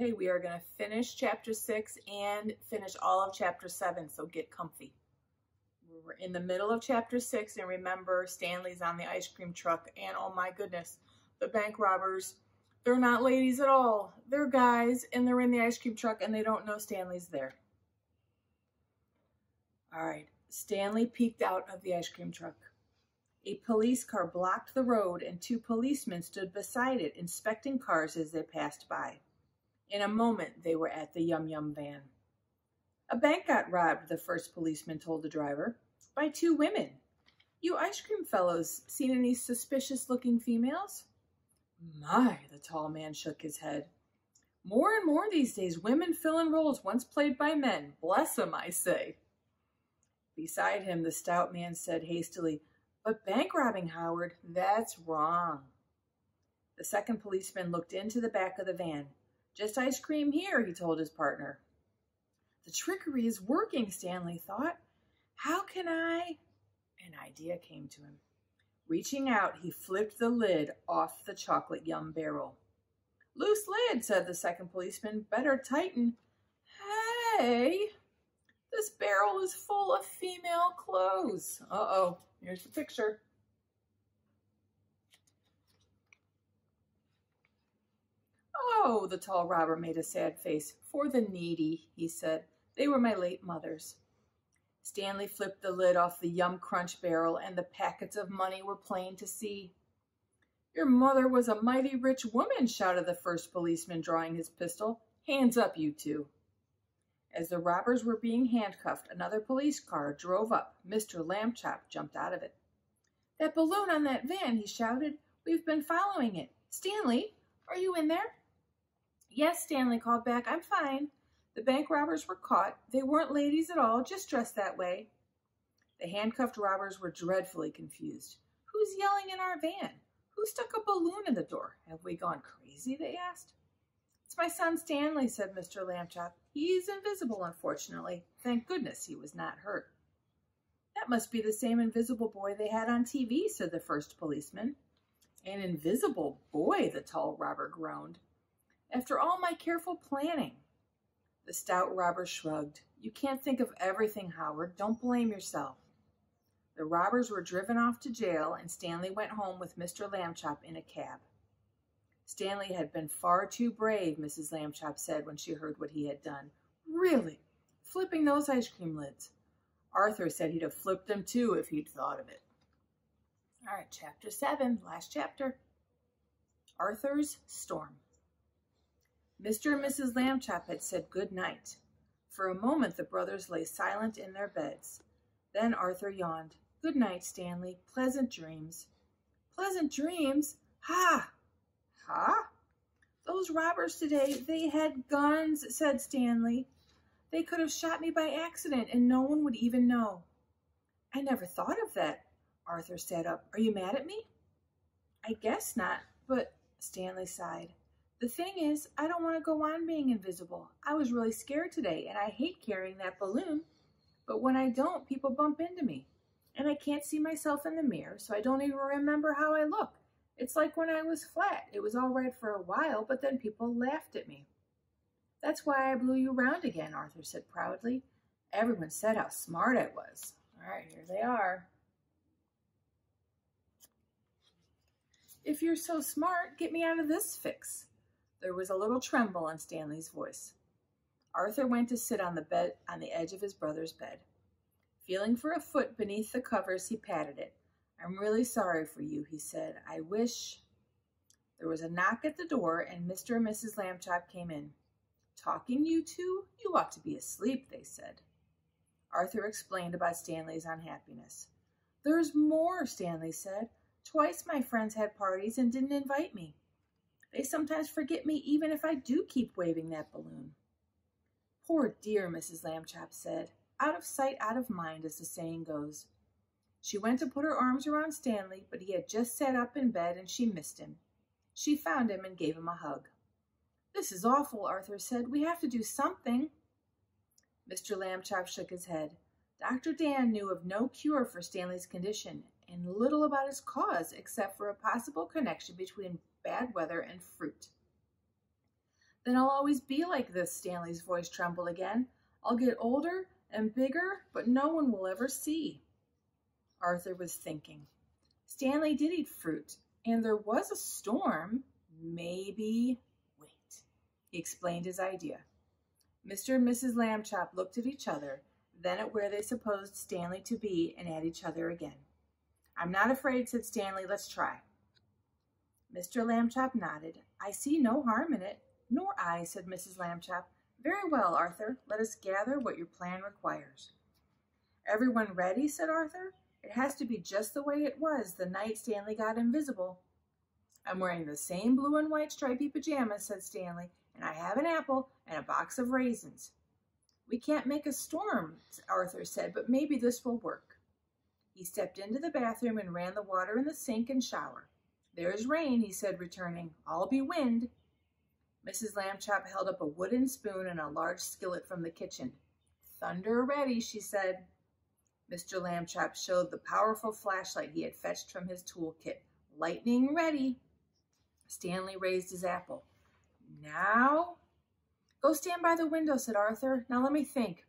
Okay, we are going to finish chapter 6 and finish all of chapter 7, so get comfy. We're in the middle of chapter 6, and remember, Stanley's on the ice cream truck, and oh my goodness, the bank robbers, they're not ladies at all. They're guys, and they're in the ice cream truck, and they don't know Stanley's there. All right, Stanley peeked out of the ice cream truck. A police car blocked the road, and 2 policemen stood beside it, inspecting cars as they passed by. In a moment, they were at the Yum Yum van. A bank got robbed, the first policeman told the driver, by 2 women. You ice cream fellows seen any suspicious-looking females? My, the tall man shook his head. More and more these days, women fill in roles once played by men. Bless 'em, I say. Beside him, the stout man said hastily, But bank robbing, Howard, that's wrong. The second policeman looked into the back of the van. Just ice cream here, he told his partner. The trickery is working, Stanley thought. How can I? An idea came to him. Reaching out, he flipped the lid off the chocolate yum barrel. Loose lid, said the second policeman. Better tighten. Hey, this barrel is full of female clothes. Uh-oh, here's the picture. Oh, the tall robber made a sad face. For the needy, he said. They were my late mother's. Stanley flipped the lid off the Yum Crunch barrel, and the packets of money were plain to see. Your mother was a mighty rich woman, shouted the first policeman, drawing his pistol. Hands up, you 2. As the robbers were being handcuffed, another police car drove up. Mr. Lambchop jumped out of it. That balloon on that van, he shouted. We've been following it. Stanley, are you in there? Yes, Stanley called back. I'm fine. The bank robbers were caught. They weren't ladies at all, just dressed that way. The handcuffed robbers were dreadfully confused. Who's yelling in our van? Who stuck a balloon in the door? Have we gone crazy, they asked. It's my son Stanley, said Mr. Lambchop. He's invisible, unfortunately. Thank goodness he was not hurt. That must be the same invisible boy they had on TV, said the first policeman. An invisible boy, the tall robber groaned. After all my careful planning. The stout robber shrugged. You can't think of everything, Howard. Don't blame yourself. The robbers were driven off to jail, and Stanley went home with Mr. Lambchop in a cab. Stanley had been far too brave, Mrs. Lambchop said when she heard what he had done. Really? Flipping those ice cream lids. Arthur said he'd have flipped them too if he'd thought of it. All right, chapter 7, last chapter. Arthur's Storm. Mr. and Mrs. Lambchop had said good night. For a moment the brothers lay silent in their beds. Then Arthur yawned. Good night, Stanley. Pleasant dreams. Pleasant dreams? Ha! Ha? Those robbers today, they had guns, said Stanley. They could have shot me by accident and no one would even know. I never thought of that. Arthur sat up. Are you mad at me? I guess not, but Stanley sighed. The thing is, I don't want to go on being invisible. I was really scared today, and I hate carrying that balloon. But when I don't, people bump into me. And I can't see myself in the mirror, so I don't even remember how I look. It's like when I was flat. It was all right for a while, but then people laughed at me. That's why I blew you round again, Arthur said proudly. Everyone said how smart I was. All right, here they are. If you're so smart, get me out of this fix. There was a little tremble in Stanley's voice. Arthur went to sit on the bed on the edge of his brother's bed. Feeling for a foot beneath the covers, he patted it. I'm really sorry for you, he said. I wish... There was a knock at the door, and Mr. and Mrs. Lambchop came in. Talking, you 2? You ought to be asleep, they said. Arthur explained about Stanley's unhappiness. There's more, Stanley said. Twice my friends had parties and didn't invite me. They sometimes forget me even if I do keep waving that balloon. Poor dear, Mrs. Lambchop said. Out of sight, out of mind, as the saying goes. She went to put her arms around Stanley, but he had just sat up in bed and she missed him. She found him and gave him a hug. This is awful, Arthur said. We have to do something. Mr. Lambchop shook his head. Dr. Dan knew of no cure for Stanley's condition and little about its cause except for a possible connection between bad weather and fruit. Then I'll always be like this, Stanley's voice trembled again. I'll get older and bigger, but no one will ever see. Arthur was thinking. Stanley did eat fruit, and there was a storm. Maybe... Wait. He explained his idea. Mr. and Mrs. Lambchop looked at each other, then at where they supposed Stanley to be, and at each other again. I'm not afraid, said Stanley. Let's try. Mr. Lambchop nodded. I see no harm in it. Nor I, said Mrs. Lambchop. Very well, Arthur. Let us gather what your plan requires. Everyone ready, said Arthur. It has to be just the way it was the night Stanley got invisible. I'm wearing the same blue and white stripy pajamas, said Stanley, and I have an apple and a box of raisins. We can't make a storm, Arthur said, but maybe this will work. He stepped into the bathroom and ran the water in the sink and shower. There's rain, he said, returning. I'll be wind. Mrs. Lambchop held up a wooden spoon and a large skillet from the kitchen. Thunder ready, she said. Mr. Lambchop showed the powerful flashlight he had fetched from his toolkit. Lightning ready. Stanley raised his apple. Now? Go stand by the window, said Arthur. Now let me think.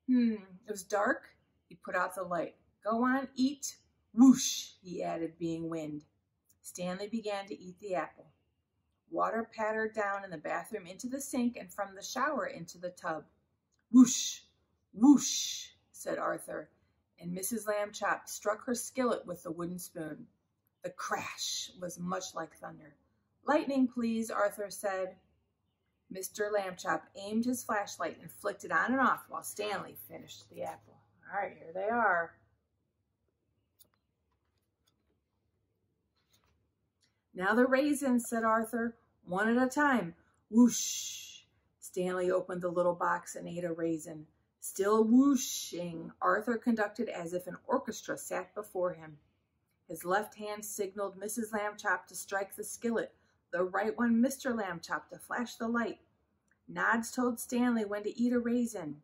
It was dark. He put out the light. Go on, eat. Whoosh, he added, being wind. Stanley began to eat the apple. Water pattered down in the bathroom into the sink and from the shower into the tub. Whoosh, whoosh, said Arthur, and Mrs. Lambchop struck her skillet with the wooden spoon. The crash was much like thunder. Lightning, please, Arthur said. Mr. Lambchop aimed his flashlight and flicked it on and off while Stanley finished the apple. All right, here they are. Now the raisins, said Arthur, one at a time. Whoosh! Stanley opened the little box and ate a raisin. Still whooshing, Arthur conducted as if an orchestra sat before him. His left hand signaled Mrs. Lambchop to strike the skillet, the right one Mr. Lambchop to flash the light. Nods told Stanley when to eat a raisin.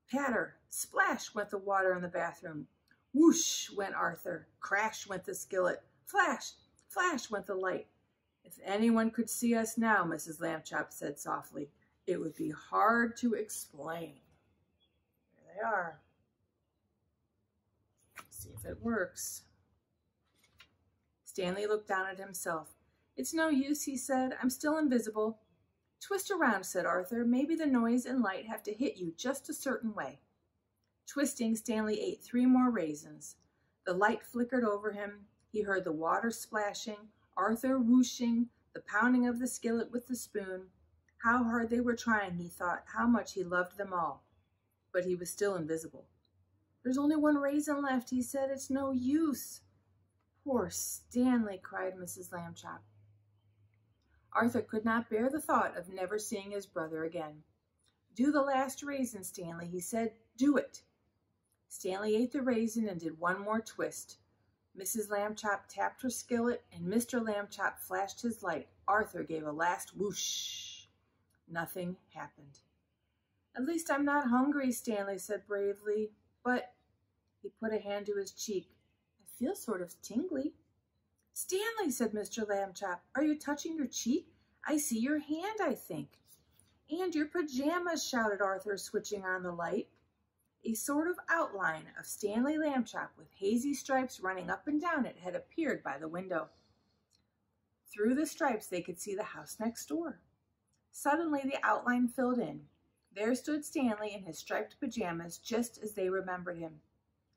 Patter, splash went the water in the bathroom. Whoosh went Arthur. Crash went the skillet. Flash, flash went the light. If anyone could see us now, Mrs. Lambchop said softly, it would be hard to explain. There they are. Let's see if it works. Stanley looked down at himself. It's no use, he said. I'm still invisible. Twist around, said Arthur. Maybe the noise and light have to hit you just a certain way. Twisting, Stanley ate 3 more raisins. The light flickered over him. He heard the water splashing, Arthur whooshing, the pounding of the skillet with the spoon. How hard they were trying, he thought, how much he loved them all. But he was still invisible. There's only 1 raisin left, he said. It's no use. Poor Stanley, cried Mrs. Lambchop. Arthur could not bear the thought of never seeing his brother again. Do the last raisin, Stanley, he said. Do it. Stanley ate the raisin and did 1 more twist. Mrs. Lambchop tapped her skillet, and Mr. Lambchop flashed his light. Arthur gave a last whoosh. Nothing happened. At least I'm not hungry, Stanley said bravely, but he put a hand to his cheek. I feel sort of tingly. Stanley, said Mr. Lambchop, are you touching your cheek? I see your hand, I think. And your pajamas, shouted Arthur, switching on the light. A sort of outline of Stanley Lambchop with hazy stripes running up and down it had appeared by the window. Through the stripes they could see the house next door. Suddenly the outline filled in. There stood Stanley in his striped pajamas just as they remembered him.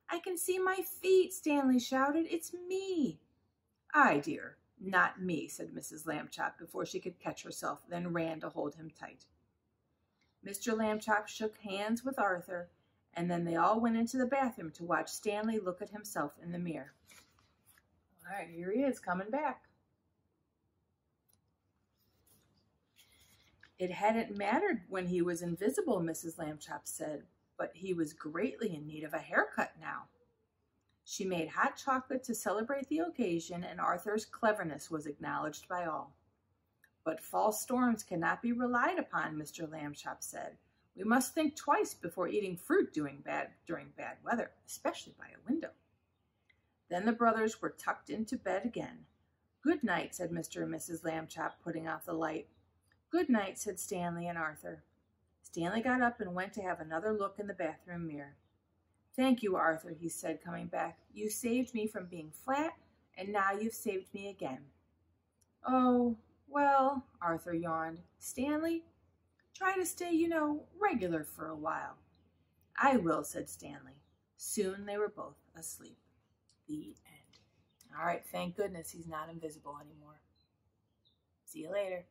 I can see my feet, Stanley shouted. It's me. Aye, dear, not me, said Mrs. Lambchop before she could catch herself, then ran to hold him tight. Mr. Lambchop shook hands with Arthur, and then they all went into the bathroom to watch Stanley look at himself in the mirror. All right, here he is, coming back. It hadn't mattered when he was invisible, Mrs. Lambchop said, but he was greatly in need of a haircut now. She made hot chocolate to celebrate the occasion, and Arthur's cleverness was acknowledged by all. But false storms cannot be relied upon, Mr. Lambchop said. We must think twice before eating fruit during bad weather, especially by a window. Then the brothers were tucked into bed again. Good night, said Mr. and Mrs. Lambchop, putting out the light. Good night, said Stanley and Arthur. Stanley got up and went to have another look in the bathroom mirror. Thank you, Arthur, he said, coming back. You saved me from being flat, and now you've saved me again. Oh, well, Arthur yawned. Stanley, try to stay, regular for a while. I will, said Stanley. Soon they were both asleep. The end. All right, thank goodness he's not invisible anymore. See you later.